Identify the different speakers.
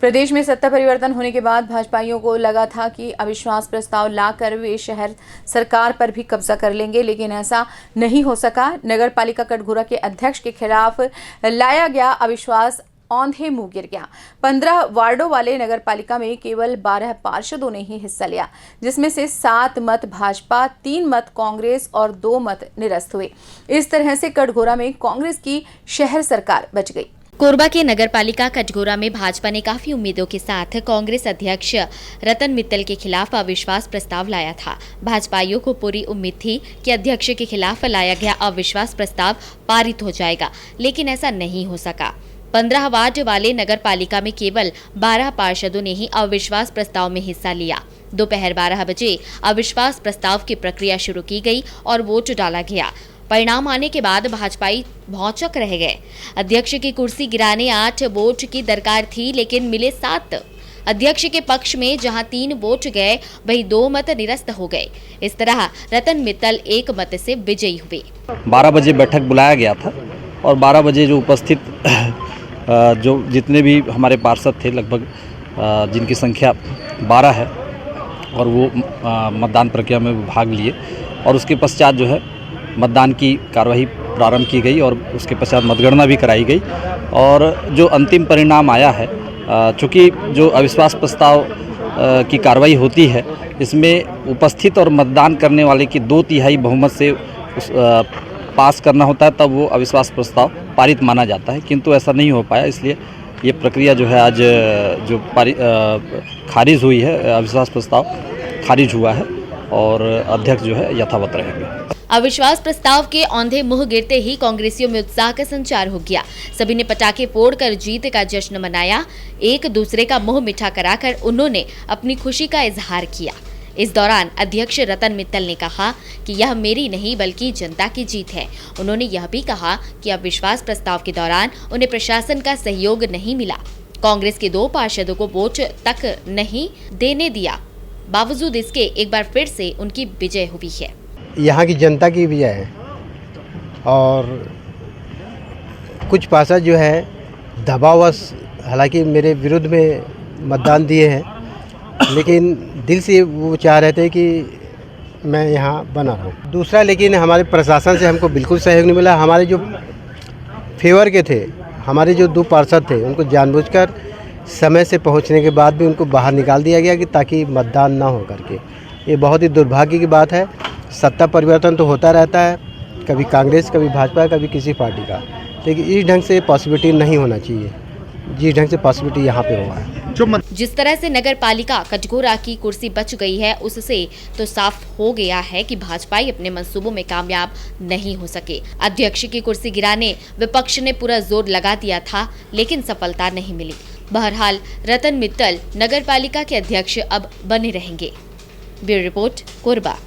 Speaker 1: प्रदेश में सत्ता परिवर्तन होने के बाद भाजपाइयों को लगा था कि अविश्वास प्रस्ताव लाकर वे शहर सरकार पर भी कब्जा कर लेंगे, लेकिन ऐसा नहीं हो सका। नगर पालिका कटघोरा के अध्यक्ष के खिलाफ लाया गया अविश्वास औंधे मुंह गिर गया। 15 वार्डों वाले नगर पालिका में केवल 12 पार्षदों ने ही हिस्सा लिया, जिसमें से 7 मत भाजपा, 3 मत कांग्रेस और 2 मत निरस्त हुए। इस तरह से कटघोरा में कांग्रेस की शहर सरकार बच गई।
Speaker 2: कोरबा के नगर पालिका कटघोरा में भाजपा ने काफी उम्मीदों के साथ कांग्रेस अध्यक्ष रतन मित्तल के खिलाफ अविश्वास प्रस्ताव लाया था। भाजपाइयों को पूरी उम्मीद थी कि अध्यक्ष के खिलाफ लाया गया अविश्वास प्रस्ताव पारित हो जाएगा, लेकिन ऐसा नहीं हो सका। 15 वार्ड वाले नगर पालिका में केवल 12 पार्षदों ने ही अविश्वास प्रस्ताव में हिस्सा लिया। दोपहर 12 बजे अविश्वास प्रस्ताव की प्रक्रिया शुरू की गई और वोट डाला गया। परिणाम आने के बाद भाजपाई भौचक रह गए। अध्यक्ष की कुर्सी गिराने 8 वोट की दरकार थी, लेकिन मिले 7। अध्यक्ष के पक्ष में जहां 3 वोट गए, वहीं 2 मत निरस्त हो गए। इस तरह रतन मित्तल 1 मत से विजयी हुए।
Speaker 3: 12 बजे बैठक बुलाया गया था और 12 बजे जो उपस्थित जो जितने भी हमारे पार्षद थे, लगभग जिनकी संख्या 12 है, और वो मतदान प्रक्रिया में भाग लिए और उसके पश्चात जो है मतदान की कार्यवाही प्रारंभ की गई और उसके पश्चात मतगणना भी कराई गई। और जो अंतिम परिणाम आया है, चूँकि जो अविश्वास प्रस्ताव की कार्रवाई होती है, इसमें उपस्थित और मतदान करने वाले की 2/3 बहुमत से पास करना होता है, तब वो अविश्वास प्रस्ताव पारित माना जाता है, किंतु ऐसा नहीं हो पाया। इसलिए ये प्रक्रिया जो है आज जो खारिज हुई है, अविश्वास प्रस्ताव खारिज हुआ है और अध्यक्ष जो है यथावत रहेंगे।
Speaker 2: अविश्वास प्रस्ताव के औंधे मुंह गिरते ही कांग्रेसियों में उत्साह का संचार हो गया। सभी ने पटाखे फोड़कर जीत का जश्न मनाया। एक दूसरे का मुंह मीठा कराकर उन्होंने अपनी खुशी का इजहार किया। इस दौरान अध्यक्ष रतन मित्तल ने कहा कि यह मेरी नहीं बल्कि जनता की जीत है। उन्होंने यह भी कहा कि अविश्वास प्रस्ताव के दौरान उन्हें प्रशासन का सहयोग नहीं मिला। कांग्रेस के 2 पार्षदों को वोट तक नहीं देने दिया। बावजूद इसके एक बार फिर से उनकी विजय हुई है।
Speaker 4: यहाँ की जनता की विजय है और कुछ पार्षद जो है दबावश हालांकि मेरे विरुद्ध में मतदान दिए हैं, लेकिन दिल से वो चाह रहे थे कि मैं यहाँ बना रहूँ। दूसरा, लेकिन हमारे प्रशासन से हमको बिल्कुल सहयोग नहीं मिला। हमारे जो फेवर के थे, हमारे जो 2 पार्षद थे, उनको जानबूझकर समय से पहुँचने के बाद भी उनको बाहर निकाल दिया गया कि ताकि मतदान ना हो करके। ये बहुत ही दुर्भाग्य की बात है। सत्ता परिवर्तन तो होता रहता है, कभी कांग्रेस, कभी भाजपा, कभी किसी पार्टी का, लेकिन इस ढंग से पॉसिबिलिटी नहीं होना चाहिए जिस ढंग से पॉसिबिलिटी यहाँ पे हुआ है।
Speaker 2: जिस तरह से नगर पालिका कटघोरा की कुर्सी बच गई है, उससे तो साफ हो गया है कि भाजपाई अपने मंसूबों में कामयाब नहीं हो सके। अध्यक्ष की कुर्सी गिराने विपक्ष ने पूरा जोर लगा दिया था, लेकिन सफलता नहीं मिली। बहरहाल रतन मित्तल नगर पालिका के अध्यक्ष अब बने रहेंगे। Bureau report, Korba.